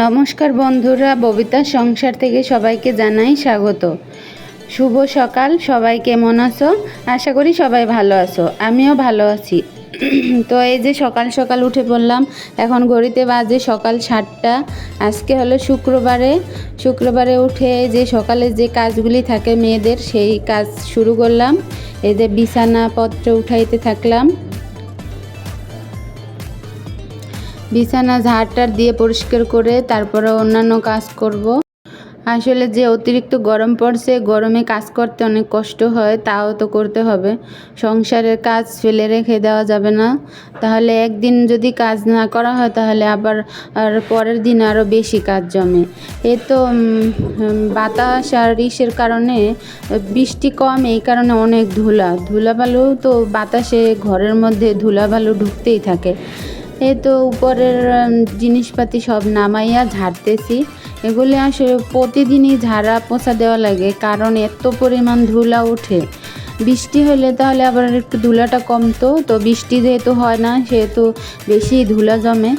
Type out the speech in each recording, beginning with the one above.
নমস্কার বন্ধুরা, ববিতার সংসার থেকে সবাইকে জানাই স্বাগত। শুভ সকাল। সবাই কেমন আছো? আশা করি সবাই ভালো আছো, আমিও ভালো আছি। তো এই যে সকাল সকাল উঠে পড়লাম। এখন ঘড়িতে বাজে সকাল 7টা। আজকে হলো শুক্রবারে উঠে যে সকালে যে কাজগুলি থাকে মেয়েদের, সেই কাজ শুরু করলাম। এই যে বিছানাপত্র উঠাইতে থাকলাম, বিছানা ঝাড়টার দিয়ে পরিষ্কার করে তারপরে অন্যান্য কাজ করব। আসলে যে অতিরিক্ত গরম পড়ছে, গরমে কাজ করতে অনেক কষ্ট হয়, তাও তো করতে হবে। সংসারের কাজ ফেলে রেখে দেওয়া যাবে না, তাহলে একদিন যদি কাজ না করা হয় তাহলে আবার পরের দিন আরও বেশি কাজ জমে। এ তো বাতাস আর ইসের কারণে, বৃষ্টি কম, এই কারণে অনেক ধুলাবালু তো বাতাসে ঘরের মধ্যে ধুলাবালু ঢুকতেই থাকে। এই তো উপরের জিনিসপাতি সব নামাইয়া ঝাড়তেছি। এগুলি আসলে প্রতিদিনই ঝাড়া পোছা দেওয়া লাগে, কারণ এত পরিমাণ ধুলা ওঠে। বৃষ্টি হলে তাহলে আবার একটু ধুলাটা কমতো, তো বৃষ্টি যেহেতু হয় না সেহেতু বেশি ধুলা জমে,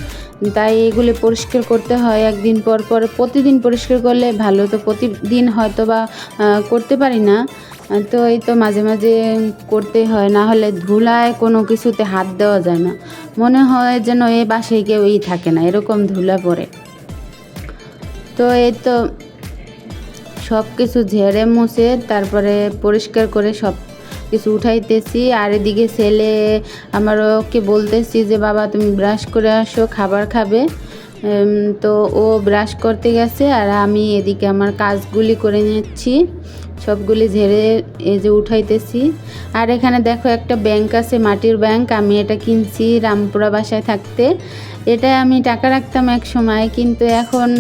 তাই এগুলি পরিষ্কার করতে হয় একদিন পর পর। প্রতিদিন পরিষ্কার করলে ভালো, তো প্রতিদিন হয়তো বা করতে পারি না, তো এই তো মাঝে মাঝে করতে হয়, না হলে ধুলায় কোনো কিছুতে হাত দেওয়া যায় না। মনে হয় যেন এ বাসায় কেউই থাকে না, এরকম ধুলা পড়ে। তো এই তো সব কিছু ঝেড়ে মুছে তারপরে পরিষ্কার করে সব কিছু উঠাইতেছি। আর এদিকে ছেলে আমার, ওকে বলতেছি যে বাবা তুমি ব্রাশ করে আসো, খাবার খাবে। তো ও ব্রাশ করতে গেছে আর আমি এদিকে আমার কাজগুলি করে নিচ্ছি, সবগুলি ঝেড়ে এই যে উঠাইতেছি। আর এখানে দেখো একটা ব্যাংক আছে, মাটির ব্যাংক। আমি এটা কিনছি রামপুরা বাসায় থাকতে। এটা আমি টাকা রাখতাম এক সময়, কিন্তু এখন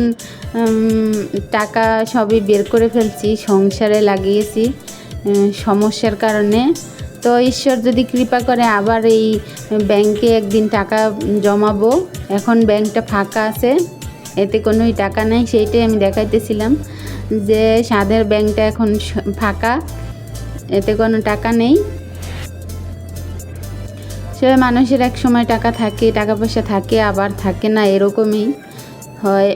টাকা সবই বের করে ফেলছি, সংসারে লাগিয়েছি সমস্যার কারণে। তো ঈশ্বর যদি কৃপা করে আবার এই ব্যাংকে একদিন টাকা জমাবো। এখন ব্যাংকটা ফাঁকা আছে, এতে কোনোই টাকা নেই, সেইটাই আমি দেখাইতেছিলাম যে সাধের ব্যাংকটা এখন ফাঁকা, এতে কোনো টাকা নেই। সে মানুষের এক সময় টাকা থাকে, টাকা পয়সা থাকে, আবার থাকে না, এরকমই হয়।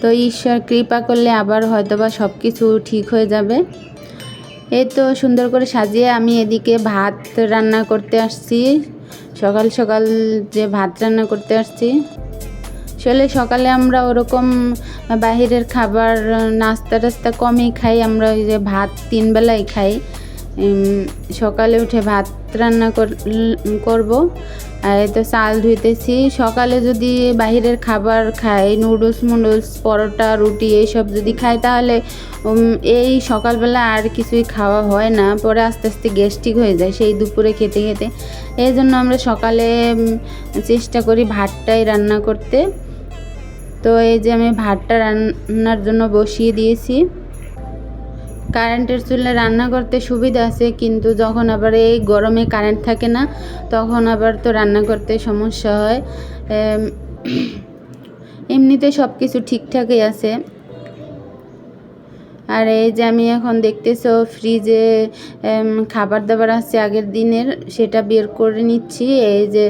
তো ঈশ্বর কৃপা করলে আবার হয়তোবা সব কিছু ঠিক হয়ে যাবে। এই তো সুন্দর করে সাজিয়ে আমি এদিকে ভাত রান্না করতে আসছি। সকাল সকাল যে ভাত রান্না করতে আসছি, আসলে সকালে আমরা ওরকম বাহিরের খাবার নাস্তা টাস্তা কমই খাই, আমরা ওই যে ভাত 3 বেলাই খাই। সকালে উঠে ভাত রান্না করব। আর এই তো চাল ধুইতেছি। সকালে যদি বাহিরের খাবার খাই, নুডলস পরোটা রুটি এইসব যদি খাই, তাহলে এই সকালবেলা আর কিছুই খাওয়া হয় না, পরে আস্তে আস্তে গ্যাস্ট্রিক হয়ে যায় সেই দুপুরে খেতে খেতে। এই জন্য আমরা সকালে চেষ্টা করি ভাতটাই রান্না করতে। তো এই যে আমি ভাতটা রান্নার জন্য বসিয়ে দিয়েছি। কারেন্টের চুলায় রান্না করতে সুবিধা আছে, কিন্তু যখন আবার এই গরমে কারেন্ট থাকে না, তখন আবার তো রান্না করতে সমস্যা হয়। এমনিতে সব কিছু ঠিকঠাকই আছে। আর এই যে আমি এখন দেখতেছো ফ্রিজে খাবার দাবার আছে আগের দিনের, সেটা বের করে নিচ্ছি। এই যে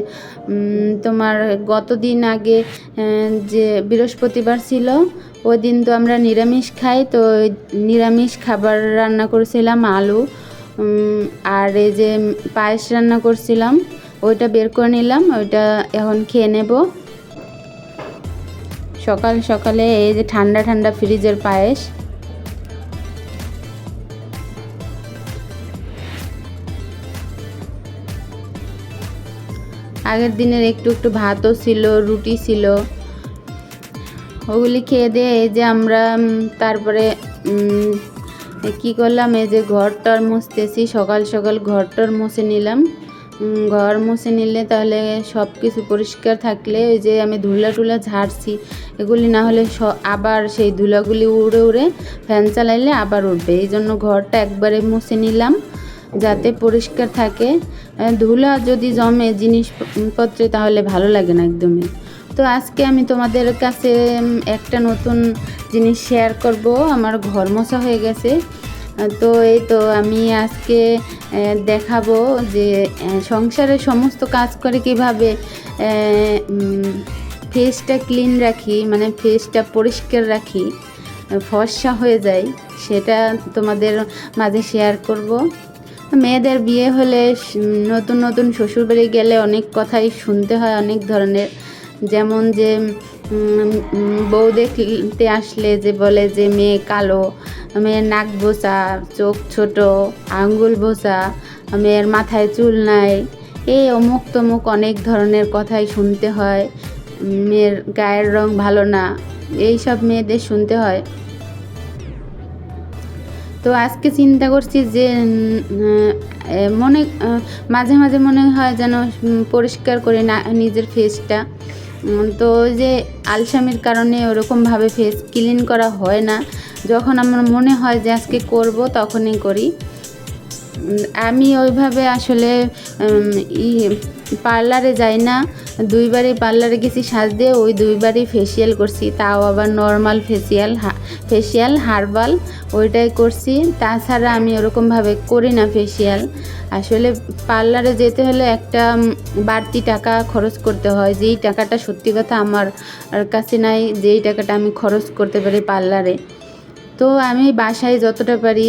তোমার গতদিন আগে যে বৃহস্পতিবার ছিল, ওই দিন তো আমরা নিরামিষ খাই, তো নিরামিষ খাবার রান্না করেছিলাম, আলু আর এই যে পায়েস রান্না করছিলাম, ওইটা বের করে নিলাম, ওইটা এখন খেয়ে নেব সকাল সকালে। এই যে ঠান্ডা ঠান্ডা ফ্রিজের পায়েস। আগের দিনের একটু একটু ভাতও ছিল, রুটি ছিল, ওগুলি খেয়ে দিয়ে এই যে আমরা তারপরে কি করলাম, এই যে ঘরটার মুছতেছি। সকাল সকাল ঘরটার মুছে নিলাম। ঘর মুছে নিলে তাহলে সব কিছু পরিষ্কার থাকলে, ওই যে আমি ধুলা টুলা ঝাড়ছি, এগুলি না হলে আবার সেই ধুলাগুলি উড়ে উড়ে ফ্যান চালাইলে আবার উঠবে। এই জন্য ঘরটা একবারে মুছে নিলাম যাতে পরিষ্কার থাকে। ধুলা যদি জমে জিনিসপত্রে তাহলে ভালো লাগে না একদমই। তো আজকে আমি তোমাদের কাছে একটা নতুন জিনিস শেয়ার করব। আমার ঘর মোছা হয়ে গেছে, তো এই তো আমি আজকে দেখাবো যে সংসারের সমস্ত কাজ করে কিভাবে ফেসটা ক্লিন রাখি, মানে ফেসটা পরিষ্কার রাখি, ফর্সা হয়ে যায়, সেটা তোমাদের মাঝে শেয়ার করব। মেয়েদের বিয়ে হলে নতুন নতুন শ্বশুরবাড়ি গেলে অনেক কথাই শুনতে হয়, অনেক ধরনের। যেমন যে বউ দেখতে আসলে যে বলে যে মেয়ে কালো, মেয়ের নাক বোঁচা, চোখ ছোট, আঙ্গুল বোঁচা, মেয়ের মাথায় চুল নাই, এই অমুক তমুক অনেক ধরনের কথাই শুনতে হয়। মেয়ের গায়ের রং ভালো না, এই সব মেয়েদের শুনতে হয়। তো আজকে চিন্তা করছি যে মনে মাঝে মাঝে মনে হয় যেন পরিষ্কার করি না নিজের ফেসটা। তো ওই যে আলসামির কারণে ওরকমভাবে ফেস ক্লিন করা হয় না। যখন আমার মনে হয় যে আজকে করব তখনই করি। আমি ওইভাবে আসলে পার্লারে যাই না। দুইবারই পার্লারে গেছি সাজতে, ওই দুইবারই ফেসিয়াল করছি, তাও আবার নর্মাল ফেসিয়াল হার্বাল ওইটাই করছি। তাছাড়া আমি ওরকমভাবে করি না ফেসিয়াল। আসলে পার্লারে যেতে হলে একটা বাড়তি টাকা খরচ করতে হয়, যেই টাকাটা সত্যি কথা আমার কাছে নাই, যেই টাকাটা আমি খরচ করতে পারি পার্লারে। তো আমি বাসায় যতটা পারি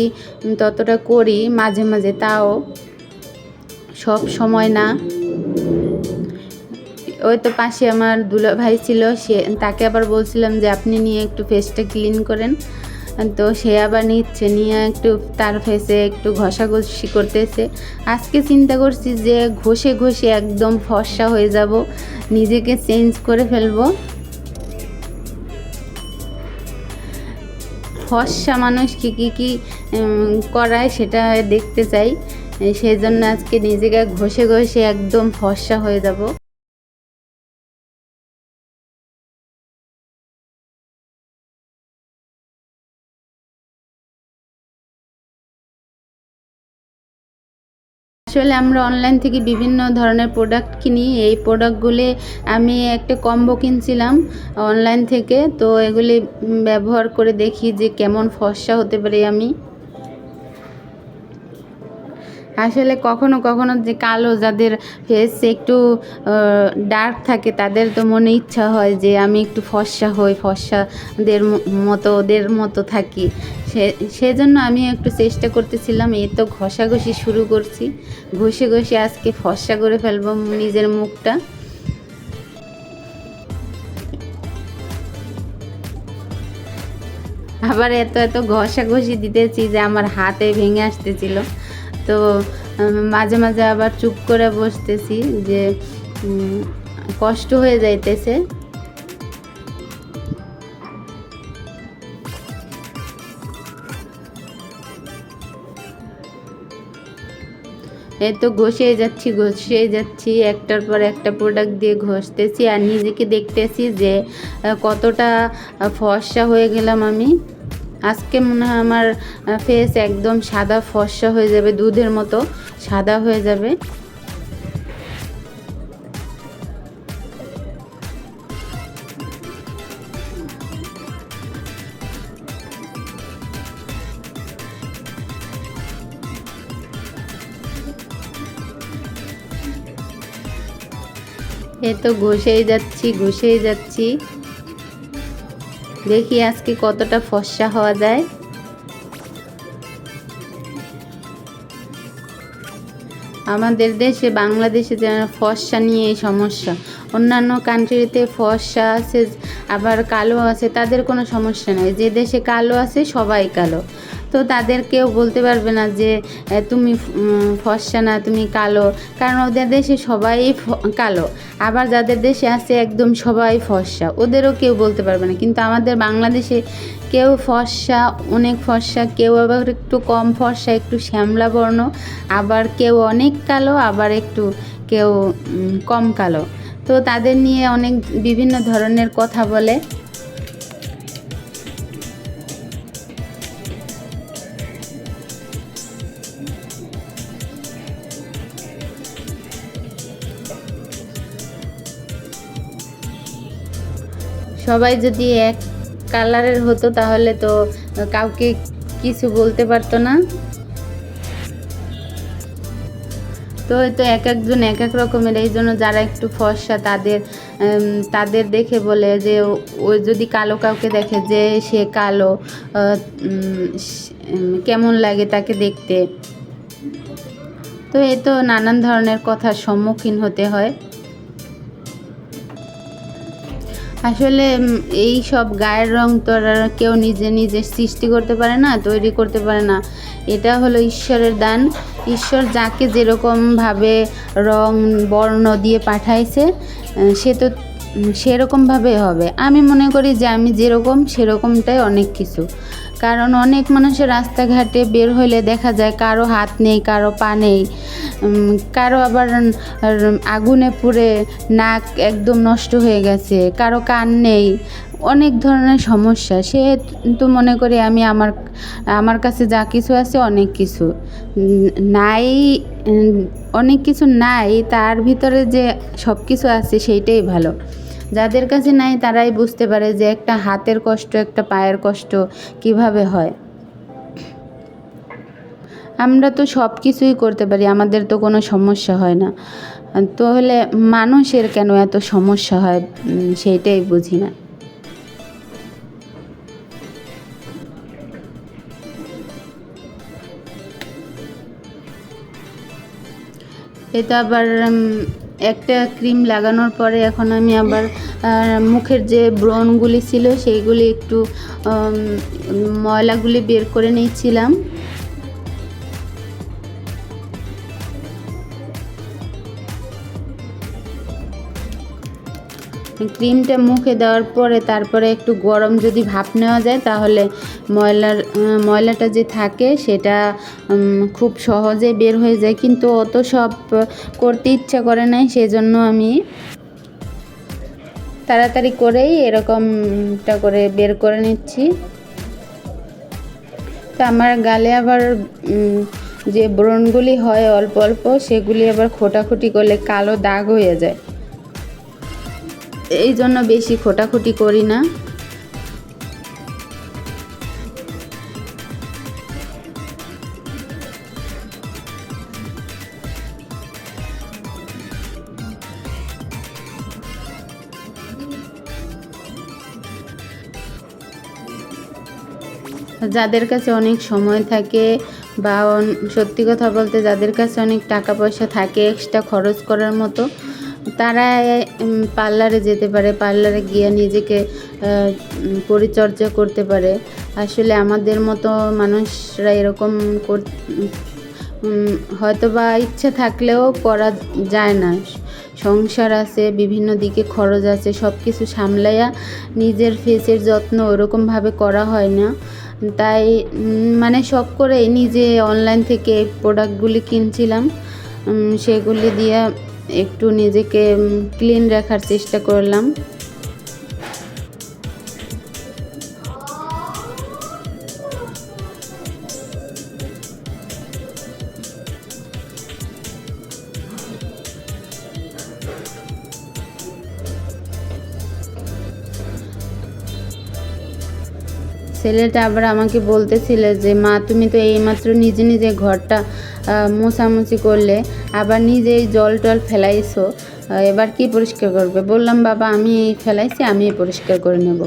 ততটা করি মাঝে মাঝে, তাও সব সময় না। ওই তো পাশে আমার দুলা ভাই ছিল, তাকে আবার বলছিলাম যে আপনি নিয়ে একটু ফেসটা ক্লিন করেন। তো সে আবার নিয়ে একটু তার ফেসে একটু ঘষাঘষি করতেছে। আজকে চিন্তা করছি যে ঘষে ঘষে একদম ফর্সা হয়ে যাব, নিজেকে চেঞ্জ করে ফেলবো। ফর্সা মানুষ কী করায় সেটা দেখতে চাই, সেই জন্য আজকে নিজেকে ঘষে ঘষে একদম ফর্সা হয়ে যাব। আসলে আমরা অনলাইন থেকে বিভিন্ন ধরনের প্রোডাক্ট কিনি। এই প্রোডাক্টগুলি আমি একটা কম্বো কিনছিলাম অনলাইন থেকে, তো এগুলি ব্যবহার করে দেখি যে কেমন ফর্সা হতে পারি আমি। আসলে কখনো কখনো যে কালো যাদের ফেস একটু ডার্ক থাকে, তাদের তো মনে ইচ্ছা হয় যে আমি একটু ফর্সা হই, ফর্সাদের মতো ওদের মতো থাকি। সেজন্য আমি একটু চেষ্টা করতেছিলাম। এই তো ঘষাঘষি শুরু করছি, ঘষে ঘষে আজকে ফর্সা করে ফেলবো নিজের মুখটা। আবার এত এত ঘষাঘষি দিতেছি যে আমার হাতে ভেঙে আসতেছিল। তো মাঝে মাঝে আবার চুপ করে বসতেছি যে কষ্ট হয়ে যাইতেছে। এই তো ঘষেই যাচ্ছি, একটার পর একটা প্রোডাক্ট দিয়ে ঘষতেছি আর নিজেকে দেখতেছি যে কতটা ফর্সা হয়ে গেলাম আমি। আজকে মনে হয় আমার ফেস একদম সাদা ফর্সা হয়ে যাবে, দুধের মতো সাদা হয়ে যাবে। এই তো ঘষেই যাচ্ছি, দেখি আজকে কতটা ফর্সা হওয়া যায়। আমাদের দেশে বাংলাদেশে যেন ফর্সা নিয়ে সমস্যা, অন্যান্য কান্ট্রিতে ফর্সা আছে আবার কালো আছে, তাদের কোনো সমস্যা নেই। যে দেশে কালো আছে সবাই কালো, তো তাদের কেউ বলতে পারবে না যে তুমি ফর্সা না, তুমি কালো, কারণ ওদের দেশে সবাই কালো। আবার যাদের দেশে আছে একদম সবাই ফর্সা, ওদেরও কেউ বলতে পারবে না। কিন্তু আমাদের বাংলাদেশে কেউ ফর্সা, অনেক ফর্সা, কেউ আবার একটু কম ফর্সা, একটু শ্যামলা বর্ণ, আবার কেউ অনেক কালো, আবার একটু কেউ কম কালো। তো তাদের নিয়ে অনেক বিভিন্ন ধরনের কথা বলে। সবাই যদি এক কালারের হতো তাহলে তো কাউকে কিছু বলতে পারতো না। তো এক একজন এক এক রকমের, এই জন্য যারা একটু ফর্সা তাদের দেখে বলে যে ও যদি কালো কাউকে দেখে যে সে কালো, কেমন লাগে তাকে দেখতে। তো তো নানান ধরনের কথার সম্মুখীন হতে হয়। আসলে এই সব গায়ের রং তো আর কেউ নিজে নিজে সৃষ্টি করতে পারে না, তৈরি করতে পারে না। এটা হলো ঈশ্বরের দান। ঈশ্বর যাকে যেরকমভাবে রং বর্ণ দিয়ে পাঠাইছে সে তো সেরকমভাবে হবে। আমি মনে করি যে আমি যেরকম সেরকমটাই অনেক কিছু। কারণ অনেক মানুষের রাস্তাঘাটে বের হইলে দেখা যায় কারো হাত নেই, কারো পা নেই, কারো আবার আগুনে পুড়ে নাক একদম নষ্ট হয়ে গেছে, কারো কান নেই, অনেক ধরনের সমস্যা। সে তো মনে করি আমি আমার কাছে যা কিছু আছে অনেক কিছু নাই, অনেক কিছু নাই, তার ভিতরে যে সব কিছু আছে সেইটাই ভালো। যাদের কাছে নাই তারাই বুঝতে পারে যে একটা হাতের কষ্ট, একটা পায়ের কষ্ট কিভাবে হয়। আমরা তো সব কিছুই করতে পারি, আমাদের তো কোনো সমস্যা হয় না। তো হলে মানুষের কেন এত সমস্যা হয় সেইটাই বুঝি না। এটা আবার একটা ক্রিম লাগানোর পরে এখন আমি আবার মুখের যে ব্রণগুলি ছিল সেইগুলি একটু ময়লাগুলি বের করে নিচ্ছিলাম। ক্রিমটা মুখে দেওয়ার পরে তারপরে একটু গরম যদি ভাপ নেওয়া যায় তাহলে ময়লাটা যে থাকে সেটা খুব সহজে বের হয়ে যায়। কিন্তু অত সব করতে ইচ্ছা করে নাই, সেজন্য আমি তাড়াতাড়ি করেই এরকমটা করে বের করে নিচ্ছি। তো আমার গালে আবার যে ব্রণগুলি হয় অল্প অল্প, সেগুলি আবার খোটাখুটি করলে কালো দাগ হয়ে যায়, এই জন্য বেশি খোটাখুটি করি না। যাদের কাছে অনেক সময় থাকে বা সত্যি কথা বলতে যাদের কাছে অনেক টাকা পয়সা থাকে এক্সট্রা খরচ করার মতো, তারা পার্লারে যেতে পারে, পার্লারে গিয়ে নিজেকে পরিচর্যা করতে পারে। আসলে আমাদের মতো মানুষরা এরকম হয়তো বা ইচ্ছা থাকলেও করা যায় না। সংসার আছে, বিভিন্ন দিকে খরচ আছে, সব কিছু সামলাইয়া নিজের ফেসের যত্ন ওরকমভাবে করা হয় না। তাই মানে শখ করে নিজে অনলাইন থেকে প্রোডাক্টগুলি কিনছিলাম, সেগুলি দিয়ে একটু নিজেকে ক্লিন রাখার চেষ্টা করলাম। ছেলেটা আবার আমাকে বলতেছিল যে মা তুমি তো এইমাত্র নিজে নিজে ঘরটা মোছামুছি করলে, আবার নিজেই জল টল ফেলাইছো, এবার কি পরিষ্কার করবে? বললাম বাবা আমি ফেলাইছি, আমি পরিষ্কার করে নেব।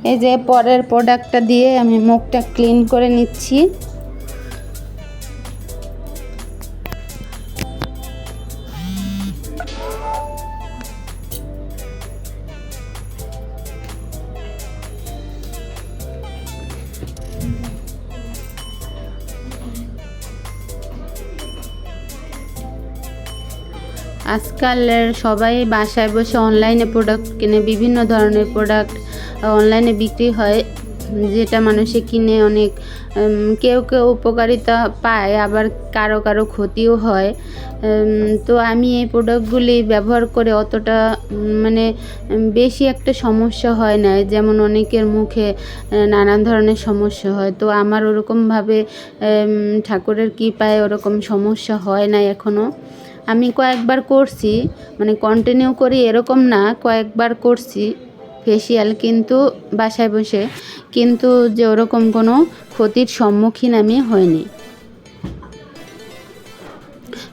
এই যে পরের প্রোডাক্টটা দিয়ে আমি মুখটা ক্লিন করে নিচ্ছি। আজকাল সবাই বাসায় বসে অনলাইনে প্রোডাক্ট কিনে, বিভিন্ন ধরনের প্রোডাক্ট অনলাইনে বিক্রি হয়, যেটা মানুষে কিনে অনেক কেউ কেউ উপকারিতা পায়, আবার কারো কারো ক্ষতিও হয়। তো আমি এই প্রোডাক্টগুলি ব্যবহার করে অতটা মানে বেশি একটা সমস্যা হয় না, যেমন অনেকের মুখে নানান ধরনের সমস্যা হয়। তো আমার ওরকমভাবে ঠাকুরের কৃপায় ওরকম সমস্যা হয় না এখনও। আমি কয়েকবার করছি, মানে কন্টিনিউ করি এরকম না, কয়েকবার করছি। ফেসিয়াল, কিন্তু বাসায় বসে, কিন্তু যে ওরকম কোনো ক্ষতির সম্মুখীন আমি হইনি।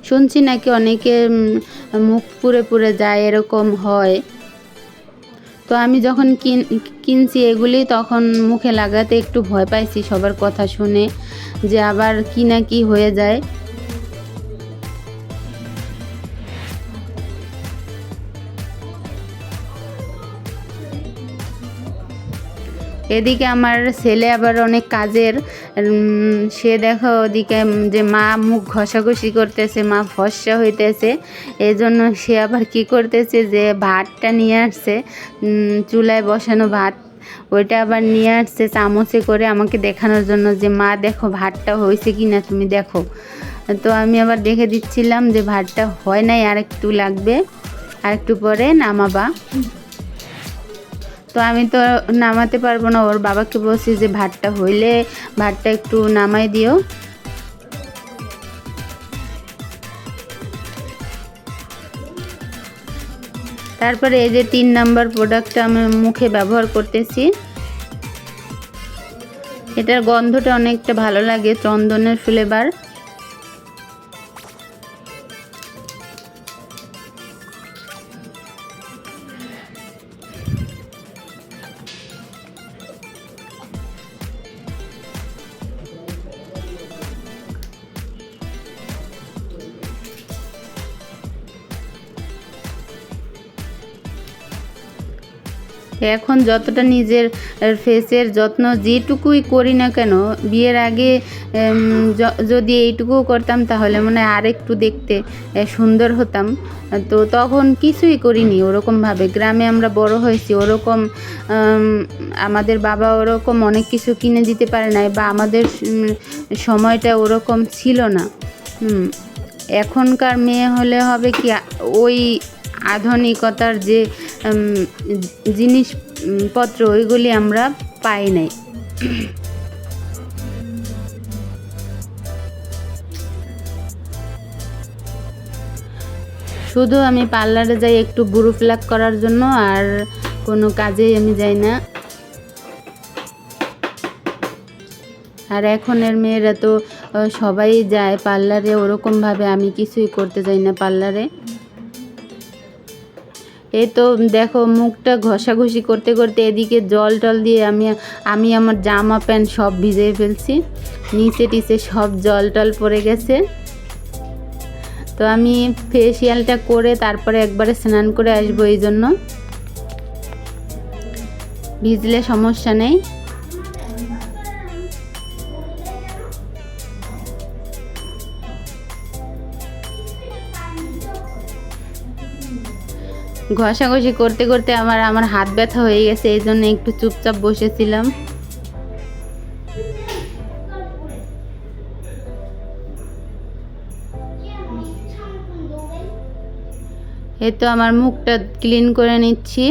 শুনছি নাকি অনেকে মুখ পুড়ে পুড়ে যায়, এরকম হয়। তো আমি যখন কিনছি এগুলি, তখন মুখে লাগাতে একটু ভয় পাইছি সবার কথা শুনে, যে আবার কি না কি হয়ে যায়। এদিকে আমার ছেলে আবার অনেক কাজের, সে দেখো ওদিকে যে মা মুখ ঘষাঘষি করতেছে, মা ফর্সা হইতেছে, এই জন্য সে আবার কি করতেছে, যে ভাতটা নিয়ে আসছে, চুলায় বসানো ভাত, ওইটা আবার নিয়ে আসছে চামচে করে আমাকে দেখানোর জন্য, যে মা দেখো ভাতটা হয়েছে কি না তুমি দেখো। তো আমি আবার দেখে দিচ্ছিলাম যে ভাতটা হয় নাই, আর একটু লাগবে, আর একটু পরে নামাবা। তো আমি তো নামাতে পারবো না, ওর বাবাকে বলছি যে ভাতটা হইলে ভাতটা একটু নামাই দিও। তারপরে এই যে 3 নাম্বার প্রোডাক্টটা আমি মুখে ব্যবহার করতেছি। এটার গন্ধটা অনেকটা ভালো লাগে, চন্দনের ফ্লেভার। এখন যতটা নিজের ফেসের যত্ন যেটুকুই করি না কেন, বিয়ের আগে যদি এইটুকুও করতাম তাহলে মনে হয় আরেকটু দেখতে সুন্দর হতাম। তো তখন কিছুই করিনি ওরকমভাবে, গ্রামে আমরা বড় হয়েছি, ওরকম আমাদের বাবা ওরকম অনেক কিছু কিনে দিতে পারে নাই, বা আমাদের সময়টা ওরকম ছিল না। এখনকার মেয়ে হলে হবে কি, ওই আধুনিকতার যে জিনিসপত্র ওইগুলি আমরা পাই নাই। শুধু আমি পার্লারে যাই একটু বুড়ো প্লাক করার জন্য, আর কোনো কাজেই আমি যাই না। আর এখনের মেয়েরা তো সবাই যায় পার্লারে, ওরকমভাবে আমি কিছুই করতে যাই না পার্লারে। এই তো দেখো মুখটা ঘষাঘষি করতে করতে এদিকে জল টল দিয়ে আমি আমার জামা প্যান্ট সব ভিজিয়ে ফেলছি, নিচে টিচে সব জল টল পড়ে গেছে। তো আমি ফেসিয়ালটা করে তারপরে একবারে স্নান করে আসবো, এই জন্য ভিজলে সমস্যা নেই। ঘষাঘষি করতে করতে আমার হাত ব্যথা হয়ে গেছে, এই জন্য একটু চুপচাপ বসেছিলাম। এই তো আমার মুখটা ক্লিন করে নিচ্ছি,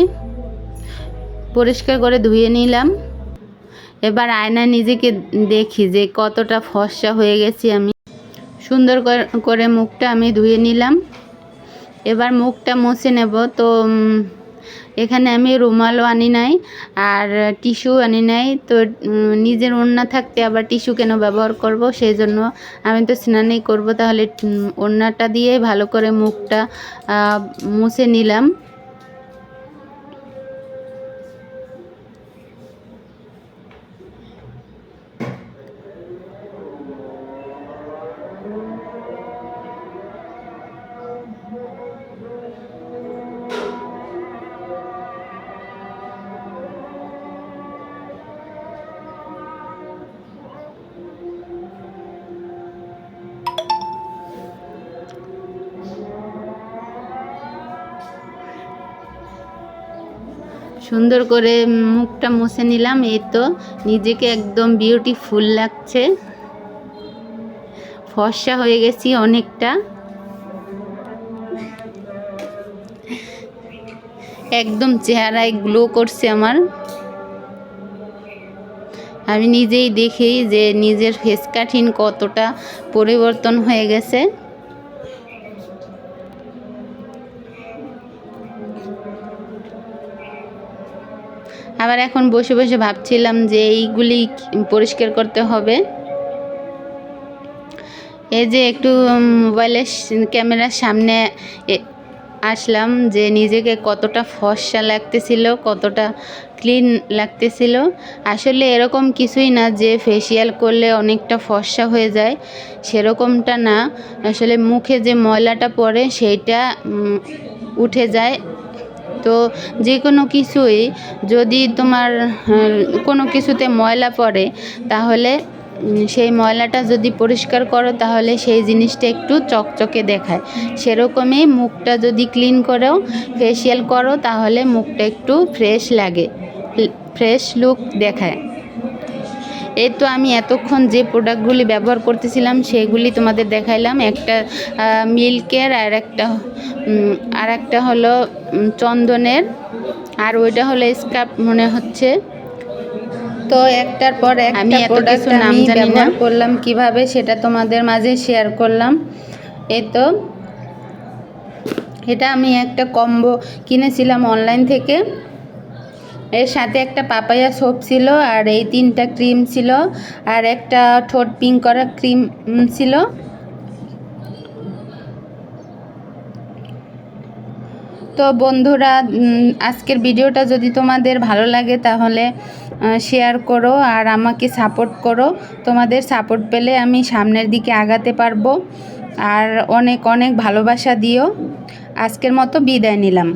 পরিষ্কার করে ধুয়ে নিলাম। এবার আয়নায় নিজেকে দেখি যে কতটা ফর্সা হয়ে গেছি আমি। সুন্দর করে মুখটা আমি ধুয়ে নিলাম। এবার মুখটা মুছে নেব। তো এখানে আমি রুমালও আনি নাই, আর টিস্যু আনি নাই। তো নিজের ওড়না থাকতে আবার টিস্যু কেন ব্যবহার করব, সেই জন্য আমি তো স্নানই করব, তাহলে ওড়নাটা দিয়ে ভালো করে মুখটা মুছে নিলাম। সুন্দর করে মুখটা মুছে নিলাম। এই তো নিজেকে একদম বিউটিফুল লাগছে, ফর্সা হয়ে গেছি অনেকটা, একদম চেহারায় গ্লো করছে আমার। আমি নিজেই দেখি যে নিজের ফেস কাটিং কতটা পরিবর্তন হয়ে গেছে। আবার এখন বসে বসে ভাবছিলাম যে এইগুলি পরিষ্কার করতে হবে। এই যে একটু মোবাইলের ক্যামেরার সামনে আসলাম যে নিজেকে কতটা ফর্সা লাগতেছিল, কতটা ক্লিন লাগতেছিল। আসলে এরকম কিছুই না যে ফেসিয়াল করলে অনেকটা ফর্সা হয়ে যায়, সেরকমটা না। আসলে মুখে যে ময়লাটা পড়ে সেইটা উঠে যায়। তো যে কোনো কিছুই যদি তোমার কোনো কিছুতে ময়লা পড়ে, তাহলে সেই ময়লাটা যদি পরিষ্কার করো তাহলে সেই জিনিসটা একটু চকচকে দেখায়। সেরকমই মুখটা যদি ক্লিন করো, ফেসিয়াল করো, তাহলে মুখটা একটু ফ্রেশ লাগে, ফ্রেশ লুক দেখায়। এই তো আমি এতক্ষণ যে প্রোডাক্টগুলি ব্যবহার করতেছিলাম সেগুলি তোমাদের দেখাইলাম। একটা মিল্কের, আর একটা হলো চন্দনের, আর ওইটা হলো স্কার্ফ মনে হচ্ছে। তো একটার পর আমি এত কিছু নাম জানি না, করলাম কিভাবে সেটা তোমাদের মাঝে শেয়ার করলাম। এই তো এটা আমি একটা কম্বো কিনেছিলাম অনলাইন থেকে। এর সাথে একটা পাপায়া সোপ ছিল, আর এই 3টা ক্রিম ছিল, আর একটা ঠোঁট পিঙ্ক করা ক্রিম ছিল। তো বন্ধুরা, আজকের ভিডিওটা যদি তোমাদের ভালো লাগে তাহলে শেয়ার করো আর আমাকে সাপোর্ট করো। তোমাদের সাপোর্ট পেলে আমি সামনের দিকে আগাতে পারবো। আর অনেক অনেক ভালোবাসা দিও। আজকের মতো বিদায় নিলাম।